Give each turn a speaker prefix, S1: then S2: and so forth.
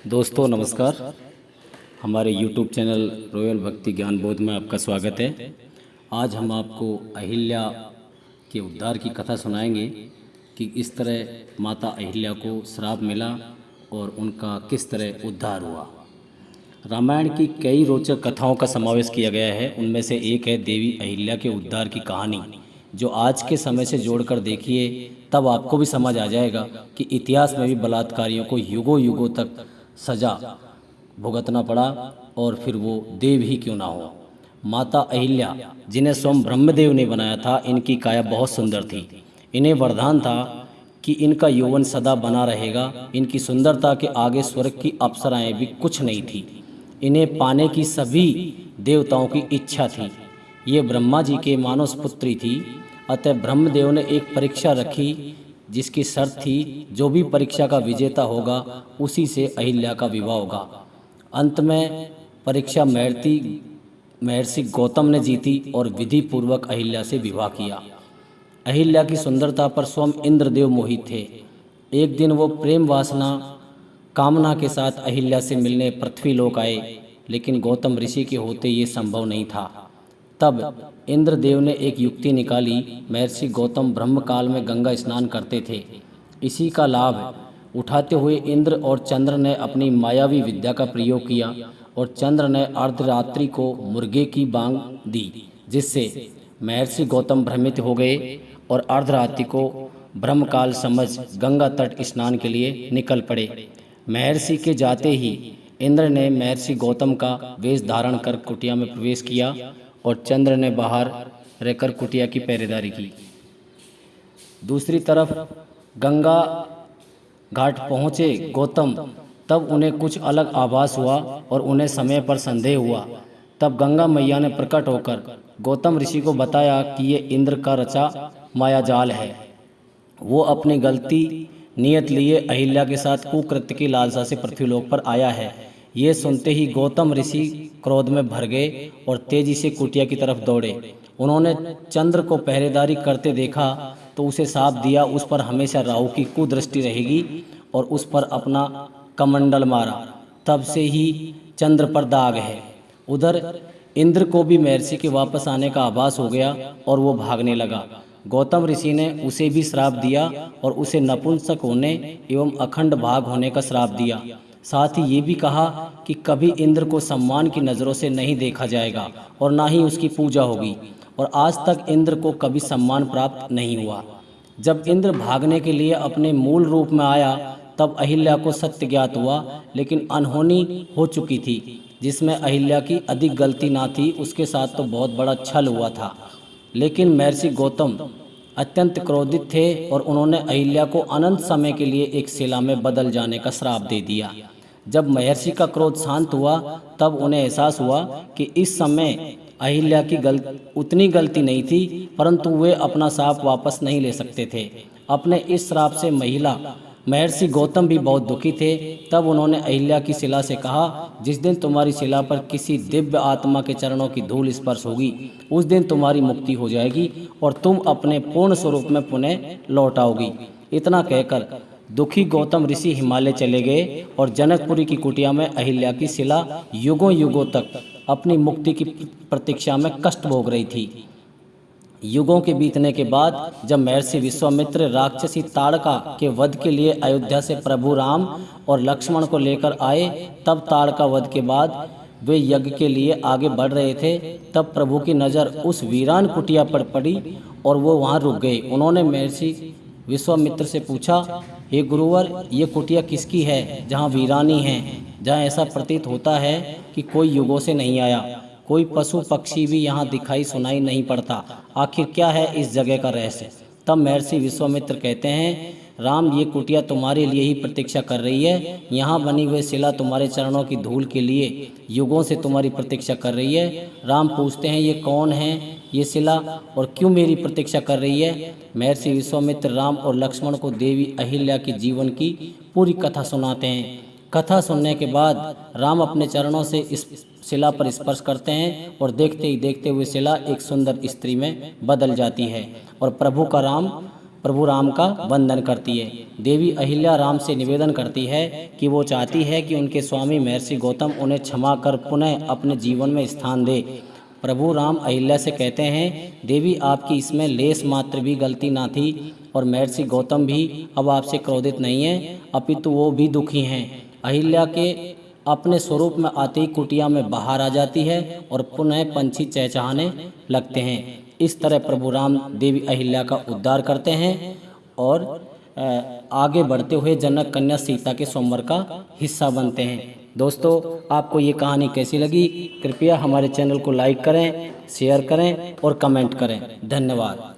S1: दोस्तों नमस्कार। हमारे YouTube चैनल रॉयल भक्ति ज्ञान बोध में आपका स्वागत है। आज हम आपको अहिल्या के उद्धार की कथा सुनाएंगे कि इस तरह माता अहिल्या को श्राप मिला और उनका किस तरह उद्धार हुआ। रामायण की कई रोचक कथाओं का समावेश किया गया है। उनमें से एक है देवी अहिल्या के उद्धार की कहानी, जो आज के समय से जोड़कर देखिए तब आपको भी समझ आ जाएगा कि इतिहास में भी बलात्कारियों को युगों युगों तक सजा भुगतना पड़ा, और फिर वो देव ही क्यों ना हो। माता अहिल्या, जिन्हें स्वयं ब्रह्मदेव ने बनाया था, इनकी काया बहुत सुंदर थी। इन्हें वरदान था कि इनका यौवन सदा बना रहेगा। इनकी सुंदरता के आगे स्वर्ग की अप्सराएं भी कुछ नहीं थी। इन्हें पाने की सभी देवताओं की इच्छा थी। ये ब्रह्मा जी के मानस पुत्री थी। अतः ब्रह्मदेव ने एक परीक्षा रखी, जिसकी शर्त थी जो भी परीक्षा का विजेता होगा उसी से अहिल्या का विवाह होगा। अंत में परीक्षा महर्षि गौतम ने जीती और विधि पूर्वक अहिल्या से विवाह किया। अहिल्या की सुंदरता पर स्वयं इंद्रदेव मोहित थे। एक दिन वो प्रेम वासना कामना के साथ अहिल्या से मिलने पृथ्वी लोक आए, लेकिन गौतम ऋषि के होते ये संभव नहीं था। तब इंद्रदेव ने एक युक्ति निकाली। महर्षि गौतम ब्रह्मकाल में गंगा स्नान करते थे। इसी का लाभ उठाते हुए इंद्र और चंद्र ने अपनी मायावी विद्या का प्रयोग किया, और चंद्र ने अर्धरात्रि को मुर्गे की बांग दी, जिससे महर्षि गौतम भ्रमित हो गए और अर्धरात्रि को ब्रह्मकाल समझ गंगा तट स्नान के लिए निकल पड़े। महर्षि के जाते ही इंद्र ने महर्षि गौतम का वेश धारण कर कुटिया में प्रवेश किया, और चंद्र ने बाहर रहकर कुटिया की पहरेदारी की। दूसरी तरफ गंगा घाट पहुँचे गौतम, तब उन्हें कुछ अलग आभास हुआ और उन्हें समय पर संदेह हुआ। तब गंगा मैया ने प्रकट होकर गौतम ऋषि को बताया कि ये इंद्र का रचा मायाजाल है। वो अपनी गलती नियत लिए अहिल्या के साथ कुकृत्य की लालसा से पृथ्वीलोक पर आया है। ये सुनते ही गौतम ऋषि क्रोध में भर गए और तेजी से कुटिया की तरफ दौड़े। उन्होंने चंद्र को पहरेदारी करते देखा तो उसे शाप दिया, उस पर हमेशा राहु की कुदृष्टि रहेगी, और उस पर अपना कमंडल मारा। तब से ही चंद्र पर दाग है। उधर इंद्र को भी महर्षि के वापस आने का आभास हो गया और वो भागने लगा। गौतम ऋषि ने उसे भी श्राप दिया और उसे नपुंसक होने एवं अखंड भाग होने का श्राप दिया। साथ ही ये भी कहा कि कभी इंद्र को सम्मान की नज़रों से नहीं देखा जाएगा और ना ही उसकी पूजा होगी, और आज तक इंद्र को कभी सम्मान प्राप्त नहीं हुआ। जब इंद्र भागने के लिए अपने मूल रूप में आया, तब अहिल्या को सत्य ज्ञात हुआ, लेकिन अनहोनी हो चुकी थी। जिसमें अहिल्या की अधिक गलती ना थी, उसके साथ तो बहुत बड़ा छल हुआ था। लेकिन महर्षि गौतम अत्यंत क्रोधित थे और उन्होंने अहिल्या को अनंत समय के लिए एक शिला में बदल जाने का श्राप दे दिया। जब महर्षि का क्रोध शांत हुआ, तब उन्हें एहसास हुआ कि इस समय अहिल्या की उतनी गलती नहीं थी, परंतु वे अपना श्राप वापस नहीं ले सकते थे। अपने इस श्राप से महर्षि गौतम भी बहुत दुखी थे। तब उन्होंने अहिल्या की शिला से कहा, जिस दिन तुम्हारी शिला पर किसी दिव्य आत्मा के चरणों की धूल स्पर्श होगी, उस दिन तुम्हारी मुक्ति हो जाएगी और तुम अपने पूर्ण स्वरूप में पुनः लौट आओगी। इतना कहकर दुखी गौतम ऋषि हिमालय चले गए, और जनकपुरी की कुटिया में अहिल्या की शिला युगों युगों तक अपनी मुक्ति की प्रतीक्षा में कष्ट भोग रही थी। युगों के बीतने के बाद जब महर्षि विश्वामित्र राक्षसी ताड़का के वध के लिए अयोध्या से प्रभु राम और लक्ष्मण को लेकर आए, तब ताड़का वध के बाद वे यज्ञ के लिए आगे बढ़ रहे थे। तब प्रभु की नज़र उस वीरान कुटिया पर पड़ी और वो वहाँ रुक गए। उन्होंने महर्षि विश्वामित्र से पूछा, हे गुरुवर, ये कुटिया किसकी है जहाँ वीरानी है, जहाँ ऐसा प्रतीत होता है कि कोई युगों से नहीं आया, कोई पशु पक्षी भी यहाँ दिखाई सुनाई नहीं पड़ता। आखिर क्या है इस जगह का रहस्य? तब महर्षि विश्वामित्र कहते हैं, राम, ये कुटिया तुम्हारे लिए ही प्रतीक्षा कर रही है। यहाँ बनी हुई शिला तुम्हारे चरणों की धूल के लिए युगों से तुम्हारी प्रतीक्षा कर रही है। राम पूछते हैं, ये कौन है ये शिला और क्यों मेरी प्रतीक्षा कर रही है? महर्षि विश्वामित्र राम और लक्ष्मण को देवी अहिल्या के जीवन की पूरी कथा सुनाते हैं। कथा सुनने के बाद राम अपने चरणों से इस शिला पर स्पर्श करते हैं और देखते ही देखते हुए शिला एक सुंदर स्त्री में बदल जाती है और प्रभु राम का वंदन करती है। देवी अहिल्या राम से निवेदन करती है कि वो चाहती है कि उनके स्वामी महर्षि गौतम उन्हें क्षमा कर पुनः अपने जीवन में स्थान दे। प्रभु राम अहिल्या से कहते हैं, देवी आपकी इसमें लेस मात्र भी गलती ना थी और महर्षि गौतम भी अब आपसे क्रोधित नहीं है, अपितु वो भी दुखी हैं। अहिल्या के अपने स्वरूप में आते ही कुटिया में बाहर आ जाती है और पुनः पंछी चहचहाने लगते हैं। इस तरह प्रभु राम देवी अहिल्या का उद्धार करते हैं और आगे बढ़ते हुए जनक कन्या सीता के स्वयंवर का हिस्सा बनते हैं। दोस्तों, आपको ये कहानी कैसी लगी? कृपया हमारे चैनल को लाइक करें, शेयर करें और कमेंट करें। धन्यवाद।